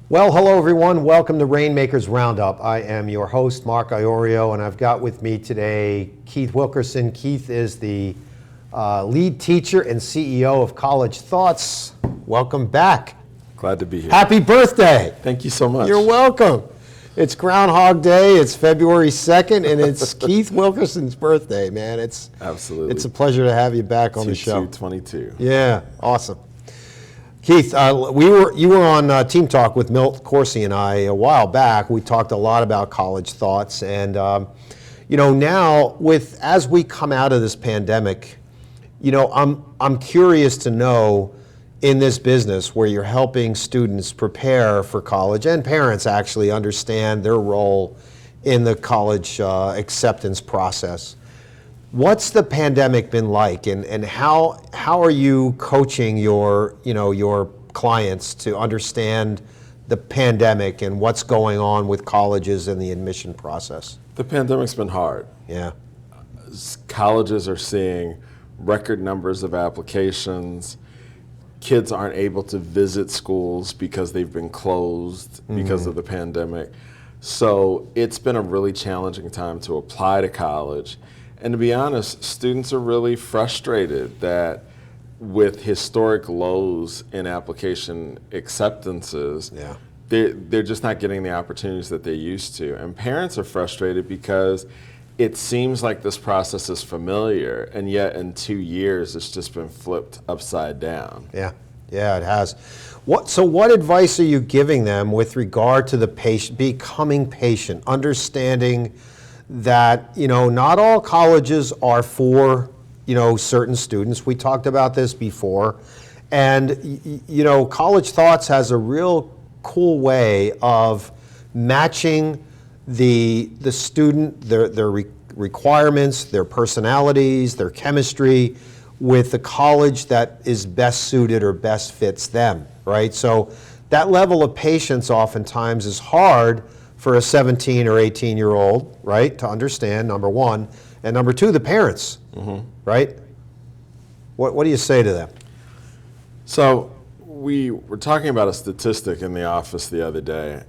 Well, hello everyone. Welcome to Rainmakers Roundup. I am your host, Mark Iorio, and I've got with me today Keith Wilkerson. Keith is the lead teacher and CEO of CollegeThoughts. Welcome back. Glad to be here. Happy birthday. Thank you so much. You're welcome. It's Groundhog Day. It's February 2nd, and it's Keith Wilkerson's birthday, man. Absolutely. It's a pleasure to have you back on the show. 22. Yeah, awesome. Keith, you were on Team Talk with Milt Corsi and I a while back. We talked a lot about CollegeThoughts, and now as we come out of this pandemic, I'm curious to know, in this business where you're helping students prepare for college and parents actually understand their role in the college acceptance process. What's the pandemic been like, and how are you coaching your clients to understand the pandemic and what's going on with colleges and the admission process? The pandemic's been hard. Yeah. Colleges are seeing record numbers of applications. Kids aren't able to visit schools because they've been closed because of the pandemic. So it's been a really challenging time to apply to college. And to be honest, students are really frustrated that with historic lows in application acceptances, they're just not getting the opportunities that they used to. And parents are frustrated because it seems like this process is familiar, and yet in 2 years it's just been flipped upside down. Yeah, it has. So what advice are you giving them with regard to the patient, becoming patient, understanding that not all colleges are for certain students? We talked about this before, and CollegeThoughts has a real cool way of matching the student, their requirements, their personalities, their chemistry with the college that is best suited or best fits them, right? So that level of patience oftentimes is hard for a 17 or 18-year-old, right, to understand, number one. And number two, the parents, right? What do you say to them? So we were talking about a statistic in the office the other day.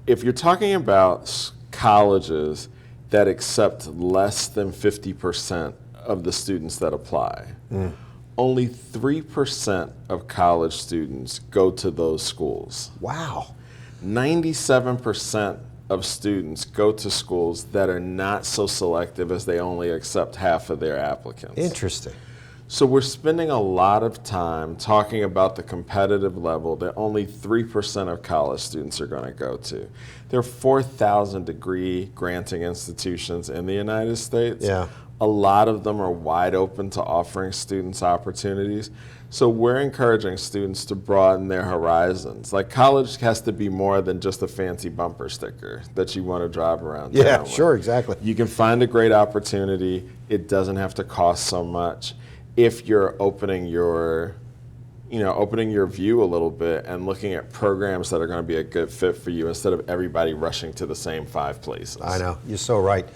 If you're talking about colleges that accept less than 50% of the students that apply, only 3% of college students go to those schools. Wow. 97% of students go to schools that are not so selective as they only accept half of their applicants. Interesting. So we're spending a lot of time talking about the competitive level that only 3% of college students are going to go to. There are 4,000 degree granting institutions in the United States. Yeah. A lot of them are wide open to offering students opportunities. So we're encouraging students to broaden their horizons. Like, college has to be more than just a fancy bumper sticker that you want to drive around town. Yeah, sure, exactly. You can find a great opportunity. It doesn't have to cost so much if you're opening your view a little bit and looking at programs that are going to be a good fit for you instead of everybody rushing to the same 5 places. I know, you're so right.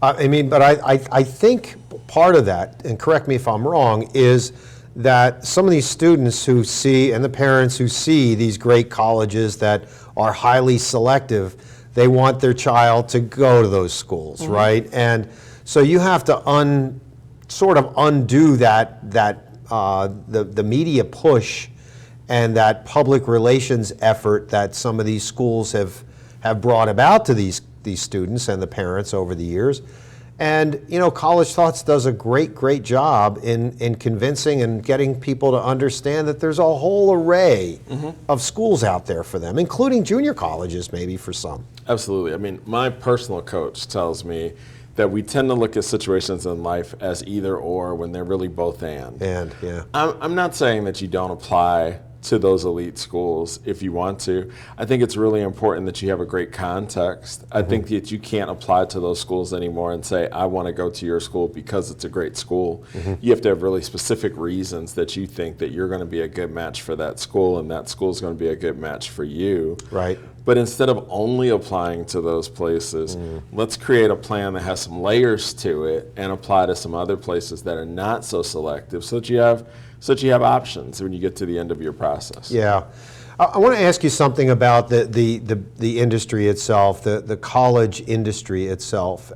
But I think part of that, and correct me if I'm wrong, is that some of these students who see, and the parents who see these great colleges that are highly selective, they want their child to go to those schools, right? And so you have to sort of undo the media push and that public relations effort that some of these schools have brought about to these students and the parents over the years. And CollegeThoughts does a great job in convincing and getting people to understand that there's a whole array of schools out there for them, including junior colleges maybe for some. Absolutely. I mean, my personal coach tells me that we tend to look at situations in life as either or when they're really both and. And, yeah. I'm not saying that you don't apply to those elite schools if you want to. I think it's really important that you have a great context. I think that you can't apply to those schools anymore and say, I want to go to your school because it's a great school. You have to have really specific reasons that you think that you're going to be a good match for that school and that school is going to be a good match for you. Right. But instead of only applying to those places, let's create a plan that has some layers to it and apply to some other places that are not so selective so that you have options when you get to the end of your process. Yeah. I want to ask you something about the industry itself, the college industry itself.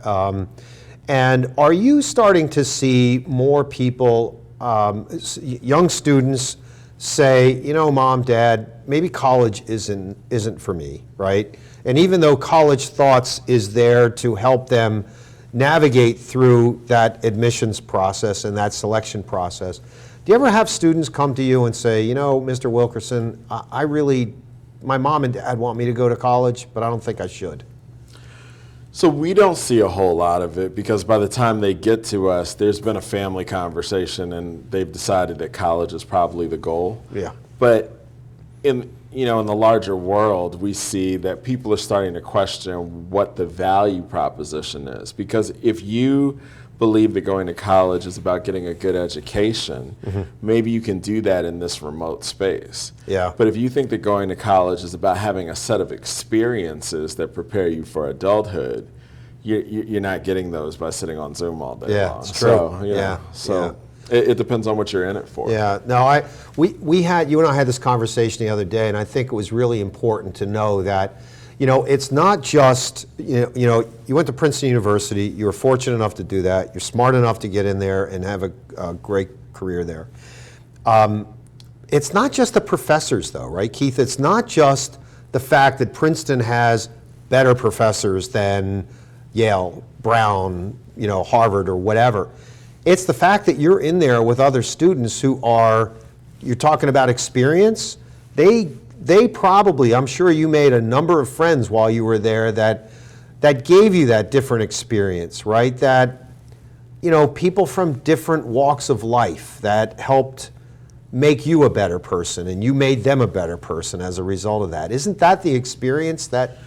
And are you starting to see more people, young students, say, you know, Mom, Dad, maybe college isn't for me, right? And even though CollegeThoughts is there to help them navigate through that admissions process and that selection process, do you ever have students come to you and say, you know, Mr. Wilkerson, my mom and dad want me to go to college, but I don't think I should? So we don't see a whole lot of it because by the time they get to us, there's been a family conversation and they've decided that college is probably the goal. Yeah. But in the larger world, we see that people are starting to question what the value proposition is. Because if you believe that going to college is about getting a good education, maybe you can do that in this remote space. Yeah. But if you think that going to college is about having a set of experiences that prepare you for adulthood, you're not getting those by sitting on Zoom all day long. It's true. So it depends on what you're in it for. Yeah. No, you and I had this conversation the other day, and I think it was really important to know that, you know, it's not just, you went to Princeton University, you were fortunate enough to do that, you're smart enough to get in there and have a great career there. It's not just the professors though, right, Keith? It's not just the fact that Princeton has better professors than Yale, Brown, Harvard or whatever. It's the fact that you're in there with other students who you're talking about experience, they probably, I'm sure you made a number of friends while you were there that gave you that different experience, right? That, people from different walks of life that helped make you a better person and you made them a better person as a result of that. Isn't that the experience that?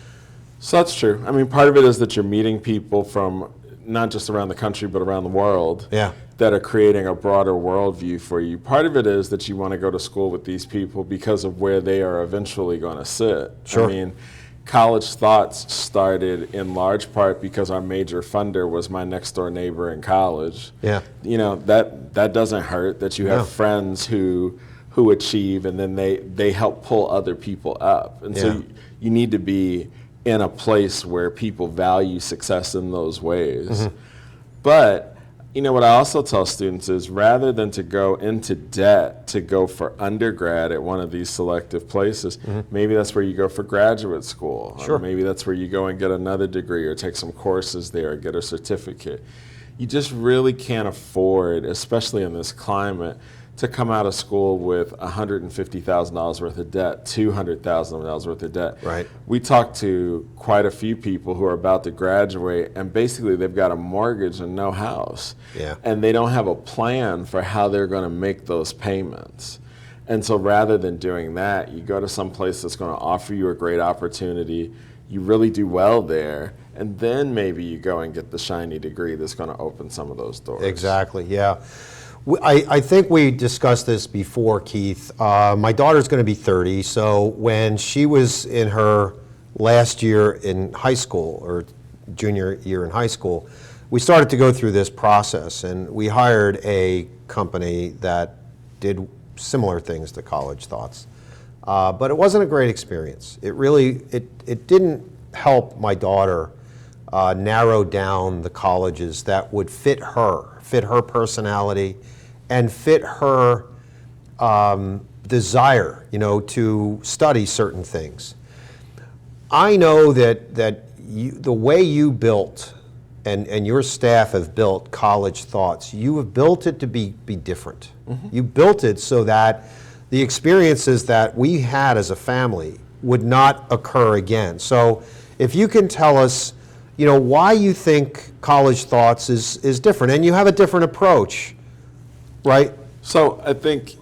So that's true. I mean, part of it is that you're meeting people from not just around the country, but around the world. Yeah. That are creating a broader worldview for you. Part of it is that you want to go to school with these people because of where they are eventually going to sit. Sure. I mean, CollegeThoughts started in large part because our major funder was my next door neighbor in college. Yeah. That doesn't hurt, that you have friends who achieve and then they help pull other people up. And so you need to be in a place where people value success in those ways. But what I also tell students is rather than to go into debt to go for undergrad at one of these selective places, maybe that's where you go for graduate school. Sure. Or maybe that's where you go and get another degree or take some courses there or get a certificate. You just really can't afford, especially in this climate, to come out of school with $150,000 worth of debt, $200,000 worth of debt. Right. We talked to quite a few people who are about to graduate, and basically they've got a mortgage and no house. Yeah. And they don't have a plan for how they're going to make those payments. And so rather than doing that, you go to some place that's going to offer you a great opportunity, you really do well there, and then maybe you go and get the shiny degree that's going to open some of those doors. Exactly, yeah. I think we discussed this before, Keith. My daughter's going to be 30, so when she was in her last year in high school, or junior year in high school, we started to go through this process, and we hired a company that did similar things to CollegeThoughts. But it wasn't a great experience. It didn't help my daughter narrow down the colleges that would fit her personality, and fit her desire, to study certain things. I know that the way you built and your staff have built CollegeThoughts, you have built it to be different. You built it so that the experiences that we had as a family would not occur again. So if you can tell us, why you think CollegeThoughts is different, and you have a different approach. Right? So I think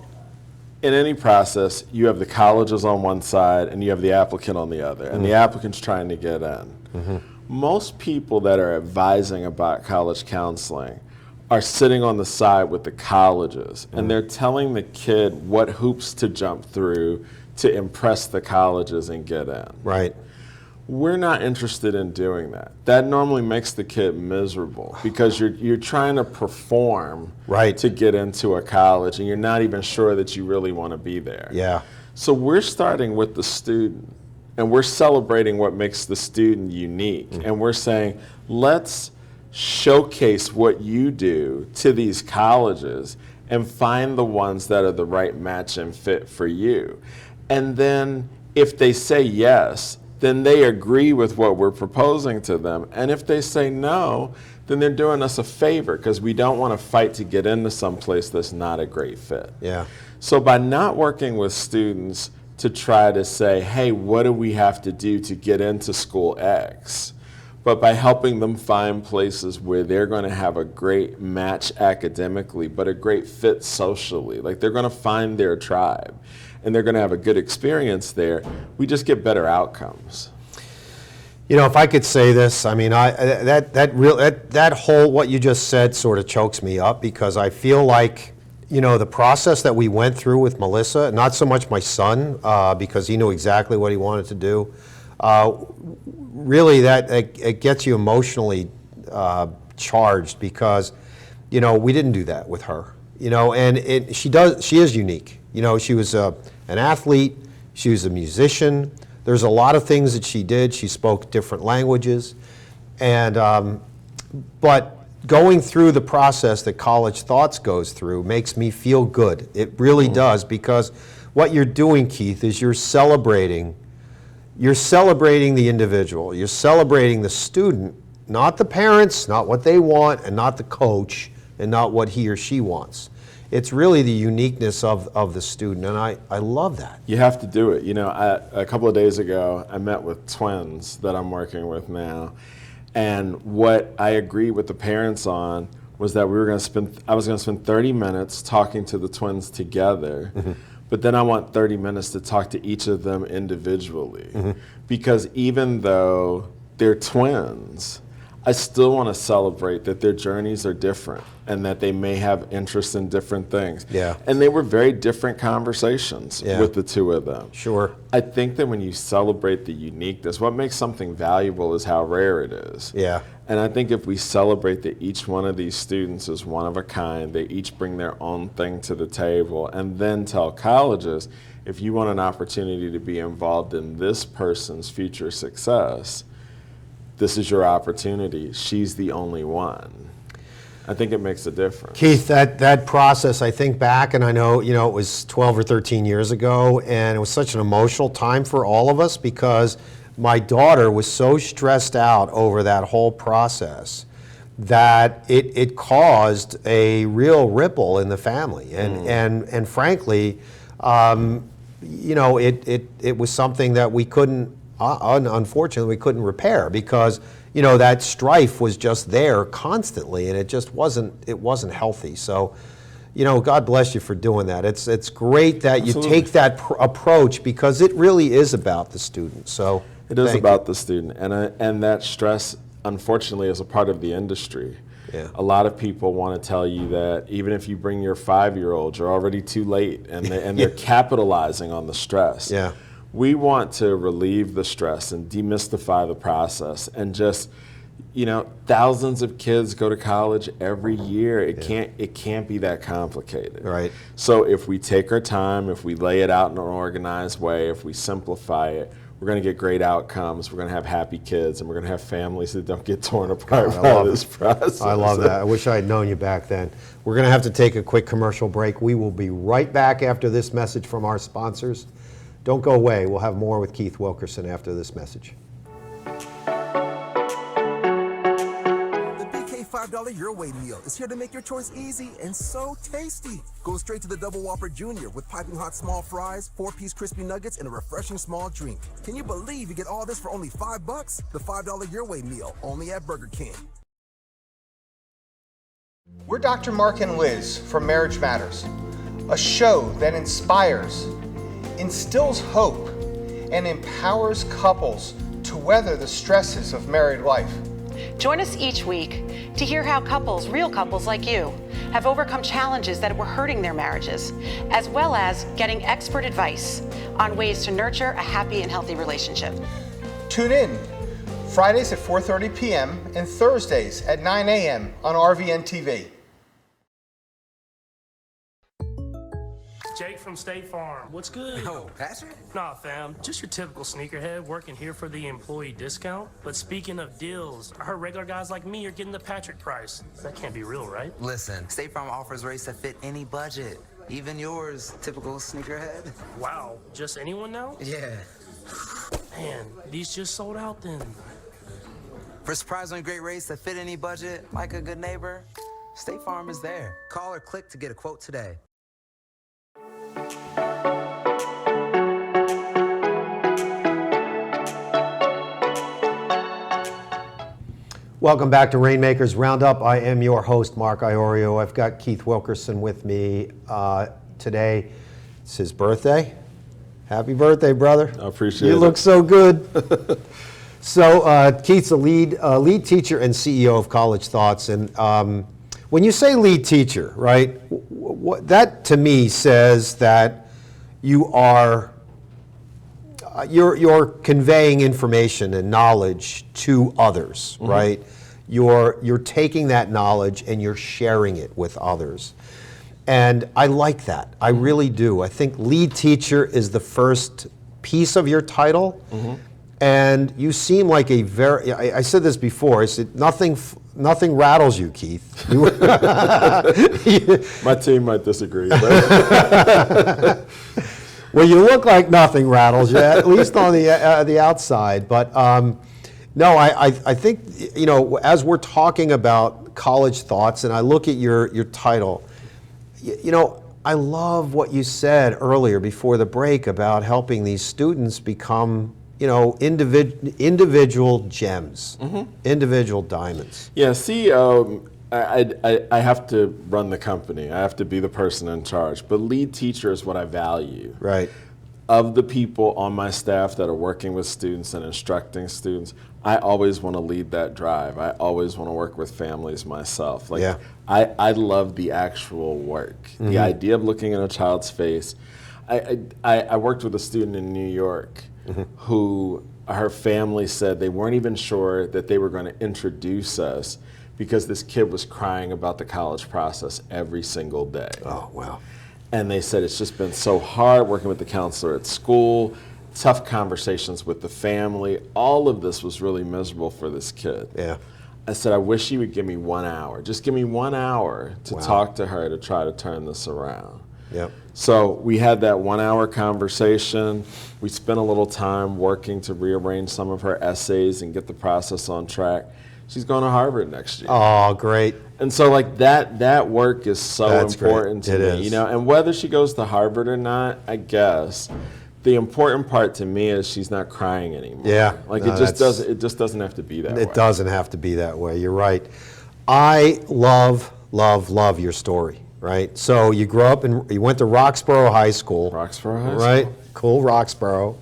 in any process, you have the colleges on one side and you have the applicant on the other, and the applicant's trying to get in. Most people that are advising about college counseling are sitting on the side with the colleges, and they're telling the kid what hoops to jump through to impress the colleges and get in. Right. We're not interested in doing that. That normally makes the kid miserable because you're trying to perform right. to get into a college and you're not even sure that you really want to be there. Yeah. So we're starting with the student, and we're celebrating what makes the student unique. And we're saying, let's showcase what you do to these colleges and find the ones that are the right match and fit for you. And then if they say yes, then they agree with what we're proposing to them. And if they say no, then they're doing us a favor, because we don't want to fight to get into some place that's not a great fit. Yeah. So by not working with students to try to say, hey, what do we have to do to get into school X? But by helping them find places where they're going to have a great match academically, but a great fit socially. Like, they're going to find their tribe, and they're going to have a good experience there. We just get better outcomes. You know, if I could say this, I mean, that whole, what you just said sort of chokes me up, because I feel like, you know, the process that we went through with Melissa, not so much my son, because he knew exactly what he wanted to do, really it gets you emotionally charged, because, you know, we didn't do that with her, you know, and she is unique. You know, she was an athlete, she was a musician. There's a lot of things that she did. She spoke different languages, and but going through the process that CollegeThoughts goes through makes me feel good. It really does, because what you're doing, Keith, is you're celebrating the individual. You're celebrating the student, not the parents, not what they want, and not the coach, and not what he or she wants. It's really the uniqueness of the student, and I love that. You have to do it. You know, a couple of days ago, I met with twins that I'm working with now, and what I agreed with the parents on was that I was going to spend 30 minutes talking to the twins together, but then I want 30 minutes to talk to each of them individually, because even though they're twins, I still want to celebrate that their journeys are different and that they may have interests in different things. Yeah. And they were very different conversations with the two of them. Sure. I think that when you celebrate the uniqueness, what makes something valuable is how rare it is. Yeah. And I think if we celebrate that each one of these students is one of a kind, they each bring their own thing to the table, and then tell colleges, if you want an opportunity to be involved in this person's future success, this is your opportunity. She's the only one. I think it makes a difference. Keith, that process, I think back, and I know, you know, it was 12 or 13 years ago, and it was such an emotional time for all of us, because my daughter was so stressed out over that whole process that it caused a real ripple in the family. And frankly, you know, it was something that we couldn't, unfortunately, we couldn't repair, because, you know, that strife was just there constantly, and it just wasn't healthy. So, you know, God bless you for doing that. It's great that you take that approach, because it really is about the student. So it is about the student, and that stress, unfortunately, is a part of the industry. Yeah. A lot of people want to tell you that even if you bring your 5-year-old, you're already too late, and they're capitalizing on the stress. Yeah. We want to relieve the stress and demystify the process, and just, you know, thousands of kids go to college every year. It can't be that complicated. Right. So if we take our time, if we lay it out in an organized way, if we simplify it, we're going to get great outcomes. We're going to have happy kids, and we're going to have families that don't get torn apart by this process. I love that. I wish I had known you back then. We're going to have to take a quick commercial break. We will be right back after this message from our sponsors. Don't go away. We'll have more with Keith Wilkerson after this message. The BK $5 Your Way meal is here to make your choice easy and so tasty. Go straight to the Double Whopper Jr. with piping hot small fries, 4-piece crispy nuggets, and a refreshing small drink. Can you believe you get all this for only $5? The $5 Your Way meal, only at Burger King. We're Dr. Mark and Liz from Marriage Matters, a show that inspires, instills hope, and empowers couples to weather the stresses of married life. Join us each week to hear how couples, real couples like you, have overcome challenges that were hurting their marriages, as well as getting expert advice on ways to nurture a happy and healthy relationship. Tune in Fridays at 4:30 p.m. and Thursdays at 9 a.m. on RVN TV. Jake from State Farm. What's good? Oh, Patrick? Nah, fam. Just your typical sneakerhead working here for the employee discount. But speaking of deals, I heard regular guys like me are getting the Patrick price. That can't be real, right? Listen, State Farm offers rates that fit any budget. Even yours, typical sneakerhead. Wow. Just anyone now? Yeah. Man, these just sold out then. For surprisingly great rates that fit any budget, like a good neighbor, State Farm is there. Call or click to get a quote today. Welcome back to Rainmakers Roundup. I am your host, Mark Iorio. I've got Keith Wilkerson with me today. It's his birthday. Happy birthday, brother. I appreciate it. You look so good. So Keith's a lead teacher and CEO of CollegeThoughts. And when you say lead teacher, right, that to me says that you are you're conveying information and knowledge to others, right? You're taking that knowledge and you're sharing it with others. And I like that. I really do. I think lead teacher is the first piece of your title. And you seem like a very, I said this before, I said nothing rattles you, Keith. My team might disagree. But well, you look like nothing rattles you, at least on the outside. But no, I think, you know, as we're talking about CollegeThoughts, and I look at your title, you know, I love what you said earlier before the break about helping these students become, you know, individual gems, individual diamonds. yeah, CEO, I have to run the company. I have to be the person in charge. But lead teacher is what I value. Right. Of the people on my staff that are working with students and instructing students, I always want to lead that drive. I always want to work with families myself. Like, Yeah. I love the actual work. The idea of looking in a child's face. I worked with a student in New York who her family said they weren't even sure that they were going to introduce us because this kid was crying about the college process every single day. Oh, wow. And they said it's just been so hard working with the counselor at school, tough conversations with the family. All of this was really miserable for this kid. Yeah. I said, I wish you would give me 1 hour. Just give me 1 hour to Wow. talk to her to try to turn this around. Yep. So we had that 1 hour conversation. We spent a little time working to rearrange some of her essays and get the process on track. She's going to Harvard next year. Oh, great. And so like that work is so That's great. important to It me, is. you know, and whether she goes to Harvard or not, I guess the important part to me is she's not crying anymore. Yeah. Like No, it just that's- doesn't have to be that way. It doesn't have to be that way. You're right. I love your story, right? So you grew up you went to Roxborough High School. Roxborough High Right? School. Cool, Roxborough.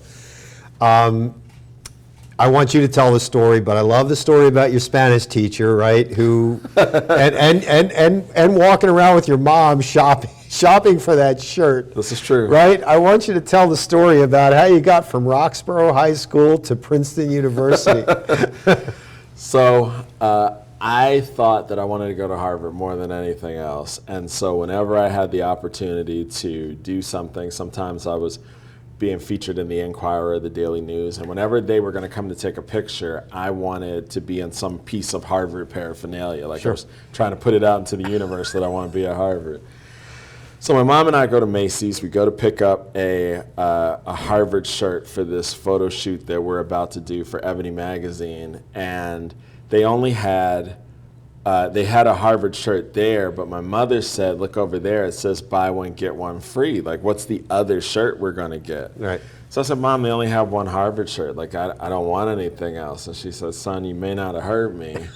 I want you to tell the story, but I love the story about your Spanish teacher, right? Who and walking around with your mom shopping for that shirt. This is true. Right? I want you to tell the story about how you got from Roxborough High School to Princeton University. So I thought that I wanted to go to Harvard more than anything else. And so whenever I had the opportunity to do something, sometimes I was being featured in the Enquirer, the Daily News, and whenever they were going to come to take a picture, I wanted to be in some piece of Harvard paraphernalia. Like I was trying to put it out into the universe that I want to be at Harvard. So my mom and I go to Macy's. We go to pick up a Harvard shirt for this photo shoot that we're about to do for Ebony Magazine, and they only had a Harvard shirt there, but my mother said, look over there, it says buy one, get one free. Like, what's the other shirt we're going to get? Right. So I said, Mom, they only have one Harvard shirt. Like, I don't want anything else. And she said, son, you may not have heard me. It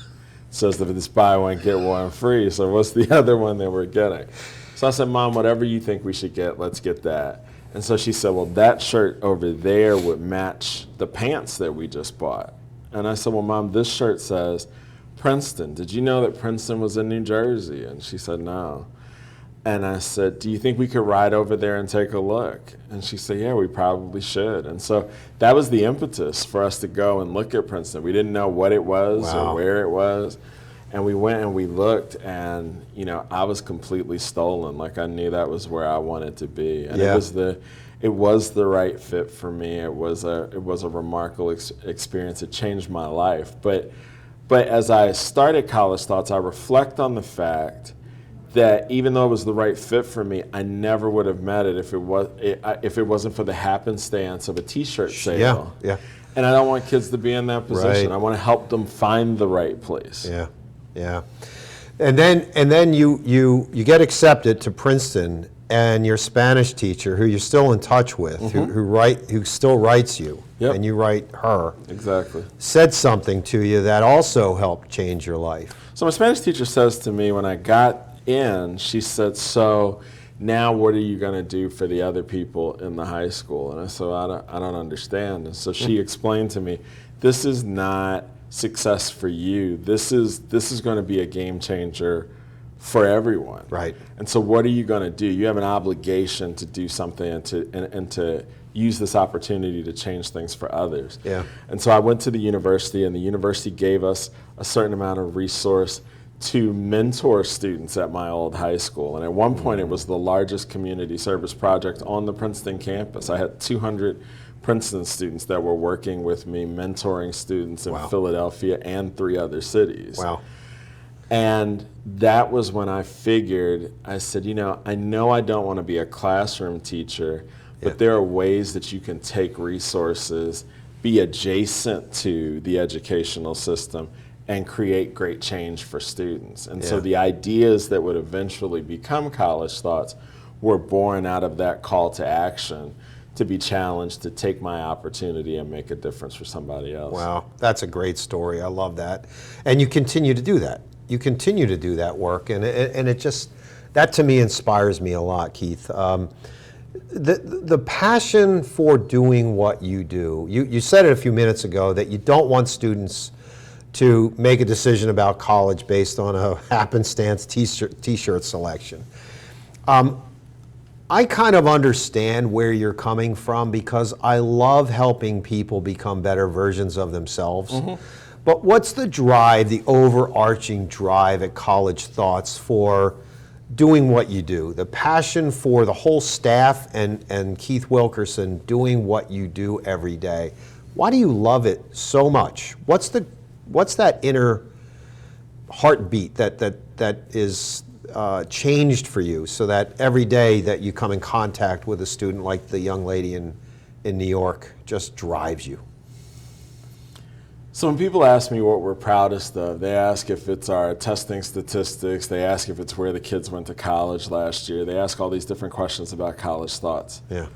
says that it's buy one, get one free. So what's the other one that we're getting? So I said, Mom, whatever you think we should get, let's get that. And so she said, well, that shirt over there would match the pants that we just bought. And I said, well, Mom, this shirt says Princeton. Did you know that Princeton was in New Jersey? And she said, no. And I said, do you think we could ride over there and take a look? And she said, yeah, we probably should. And so that was the impetus for us to go and look at Princeton. We didn't know what it was Wow. or where it was. And we went and we looked, and I was completely stolen. Like, I knew that was where I wanted to be, and Yeah. it was the right fit for me. It was a remarkable experience. It changed my life. But as I started College Thoughts, I reflect on the fact that even though it was the right fit for me, I never would have met it if it wasn't for the happenstance of a T-shirt sale. Yeah. And I don't want kids to be in that position. Right. I want to help them find the right place. Yeah. And then you get accepted to Princeton, and your Spanish teacher, who you're still in touch with, who still writes you, Yep. and you write her, Exactly. said something to you that also helped change your life. So my Spanish teacher says to me when I got in, she said, "So now what are you going to do for the other people in the high school?" And I said, I don't understand. And so she explained to me, this is not success for you. This is going to be a game changer for everyone. Right. And so what are you going to do? You have an obligation to do something and to use this opportunity to change things for others. Yeah. And so I went to the university, and the university gave us a certain amount of resource to mentor students at my old high school. And at one point, it was the largest community service project on the Princeton campus. I had 200 Princeton students that were working with me, mentoring students in Philadelphia and 3 other cities. Wow. And that was when I figured, I said, I know I don't want to be a classroom teacher, but there are ways that you can take resources, be adjacent to the educational system, and create great change for students. And so the ideas that would eventually become College Thoughts were born out of that call to action, to be challenged, to take my opportunity and make a difference for somebody else. Wow, that's a great story. I love that. And you continue to do that. You continue to do that work, and it just, that to me inspires me a lot, Keith. The passion for doing what you do, you said it a few minutes ago that you don't want students to make a decision about college based on a happenstance t-shirt selection. I kind of understand where you're coming from, because I love helping people become better versions of themselves. But what's the drive, the overarching drive at College Thoughts for doing what you do? The passion for the whole staff and Keith Wilkerson doing what you do every day. Why do you love it so much? What's that inner heartbeat that is changed for you, so that every day that you come in contact with a student like the young lady in New York just drives you? So when people ask me what we're proudest of, they ask if it's our testing statistics, they ask if it's where the kids went to college last year, they ask all these different questions about College Thoughts. Yeah.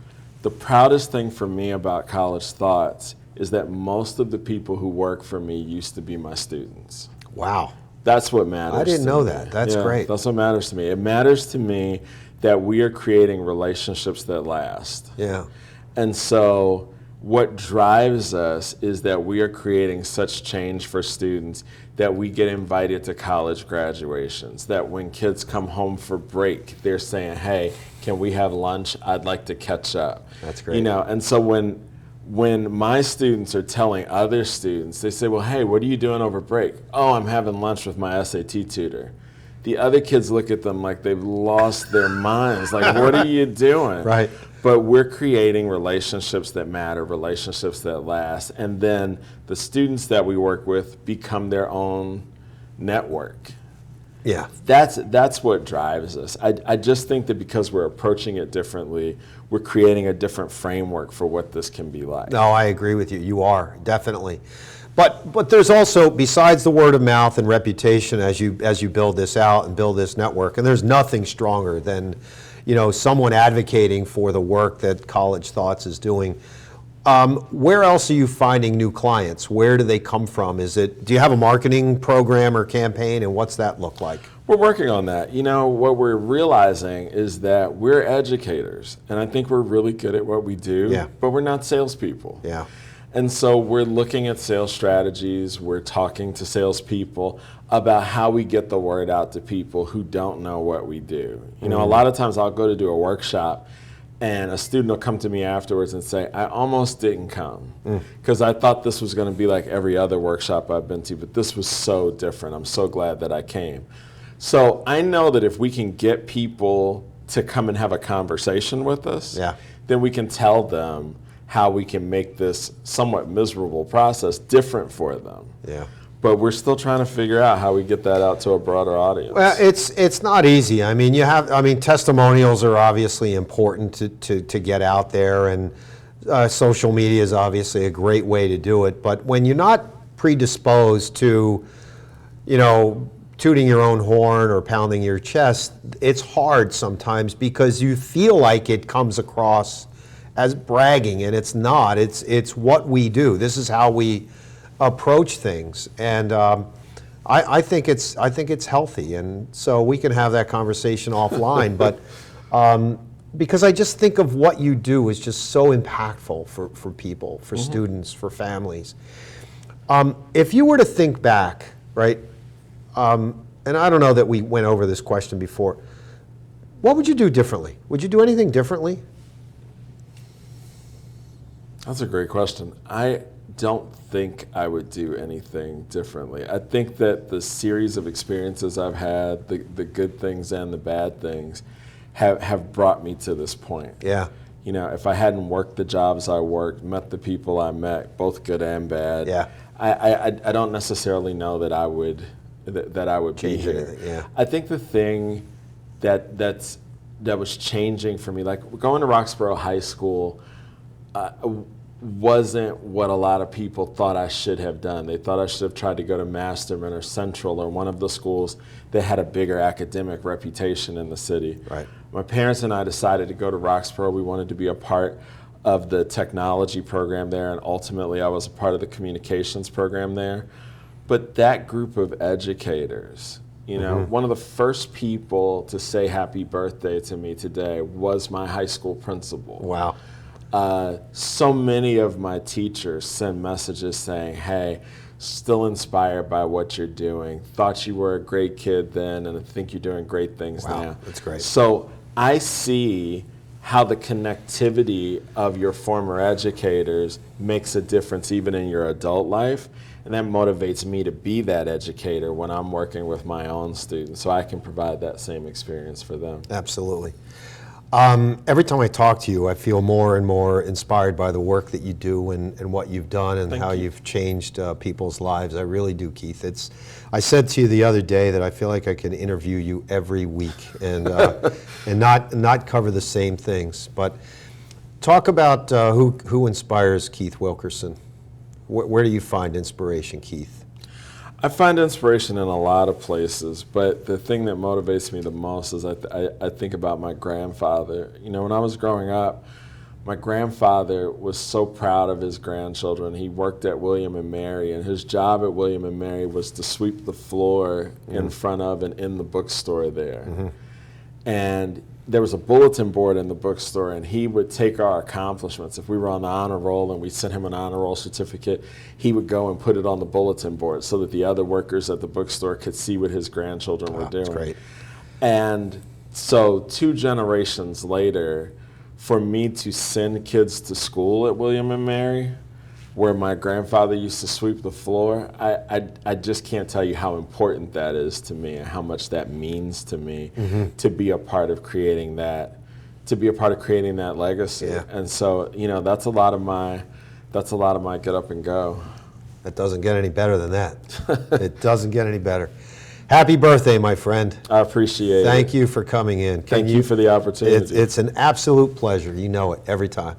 The proudest thing for me about College Thoughts is that most of the people who work for me used to be my students. Wow. That's what matters. I didn't to know me. that. That's Yeah, great. That's what matters to me. It matters to me that we are creating relationships that last. Yeah. And so what drives us is that we are creating such change for students that we get invited to college graduations, that when kids come home for break, they're saying, "Hey, can we have lunch? I'd like to catch up." That's great. And so when my students are telling other students, they say, "Well, hey, what are you doing over break?" "Oh, I'm having lunch with my SAT tutor." The other kids look at them like they've lost their minds. Like, what are you doing? Right. But we're creating relationships that matter, relationships that last. And then the students that we work with become their own network. Yeah. That's what drives us. I just think that because we're approaching it differently, we're creating a different framework for what this can be like. No, I agree with you. You are, definitely. But there's also, besides the word of mouth and reputation as you build this out and build this network, and there's nothing stronger than someone advocating for the work that College Thoughts is doing. Where else are you finding new clients? Where do they come from? Do you have a marketing program or campaign, and what's that look like? We're working on that. What we're realizing is that we're educators, and I think we're really good at what we do, Yeah. but we're not salespeople. Yeah. And so we're looking at sales strategies, we're talking to salespeople about how we get the word out to people who don't know what we do. A lot of times I'll go to do a workshop, And a student will come to me afterwards and say, I almost didn't come because I thought this was going to be like every other workshop I've been to, but this was so different. I'm so glad that I came. So I know that if we can get people to come and have a conversation with us, then we can tell them how we can make this somewhat miserable process different for them. Yeah. But we're still trying to figure out how we get that out to a broader audience. Well, it's not easy. I mean, testimonials are obviously important to get out there, and social media is obviously a great way to do it. But when you're not predisposed to, tooting your own horn or pounding your chest, it's hard sometimes because you feel like it comes across as bragging, and it's not. It's what we do. This is how we approach things, and I think it's healthy, and so we can have that conversation offline. But because I just think of what you do is just so impactful for people, for students, for families. If you were to think back, right, and I don't know that we went over this question before, what would you do differently? Would you do anything differently? That's a great question. I don't think I would do anything differently. I think that the series of experiences I've had, the good things and the bad things, have brought me to this point. Yeah. If I hadn't worked the jobs I worked, met the people I met, both good and bad, I don't necessarily know that I would be here. Anything, yeah. I think the thing that was changing for me, like going to Roxborough High School, wasn't what a lot of people thought I should have done. They thought I should have tried to go to Masterman or Central or one of the schools that had a bigger academic reputation in the city. Right. My parents and I decided to go to Roxborough. We wanted to be a part of the technology program there, and ultimately I was a part of the communications program there. But that group of educators, one of the first people to say happy birthday to me today was my high school principal. Wow. So many of my teachers send messages saying, hey, still inspired by what you're doing. Thought you were a great kid then, and I think you're doing great things now. Wow, that's great. So I see how the connectivity of your former educators makes a difference even in your adult life. And that motivates me to be that educator when I'm working with my own students, so I can provide that same experience for them. Absolutely. Every time I talk to you, I feel more and more inspired by the work that you do and what you've done and how you've changed people's lives. I really do, Keith. I said to you the other day that I feel like I can interview you every week and not cover the same things. But talk about who inspires Keith Wilkerson. Where do you find inspiration, Keith? I find inspiration in a lot of places, but the thing that motivates me the most is I think about my grandfather. When I was growing up, my grandfather was so proud of his grandchildren. He worked at William and Mary, and his job at William and Mary was to sweep the floor in front of and in the bookstore there. And there was a bulletin board in the bookstore, and he would take our accomplishments. If we were on the honor roll and we sent him an honor roll certificate, he would go and put it on the bulletin board so that the other workers at the bookstore could see what his grandchildren were doing. That's great. And so 2 generations later, for me to send kids to school at William and Mary, where my grandfather used to sweep the floor, I just can't tell you how important that is to me and how much that means to me to be a part of creating that, legacy. Yeah. And so, that's a lot of my get up and go. That doesn't get any better than that. It doesn't get any better. Happy birthday, my friend. I appreciate it. Thank you for coming in. Thank you for the opportunity. It's an absolute pleasure. You know it every time.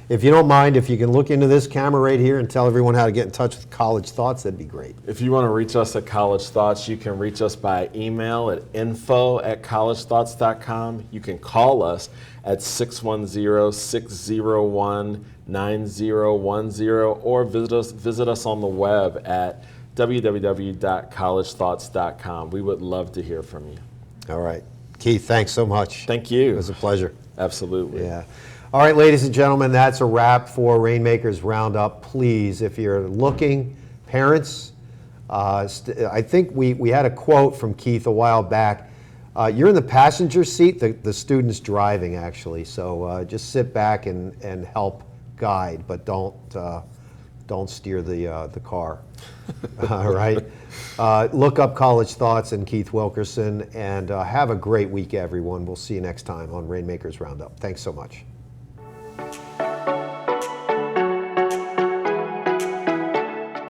If you don't mind, if you can look into this camera right here and tell everyone how to get in touch with College Thoughts, that'd be great. If you want to reach us at College Thoughts, you can reach us by email at info@collegethoughts.com. You can call us at 610-601-9010 or visit us on the web at www.collegethoughts.com. We would love to hear from you. All right. Keith, thanks so much. Thank you. It was a pleasure. Absolutely. Yeah. All right, ladies and gentlemen, that's a wrap for Rainmakers Roundup. Please, if you're looking, parents, I think we had a quote from Keith a while back. You're in the passenger seat, the student's driving actually, so just sit back and help guide, but don't steer the car. All right. Look up College Thoughts and Keith Wilkerson, and have a great week, everyone. We'll see you next time on Rainmakers Roundup. Thanks so much.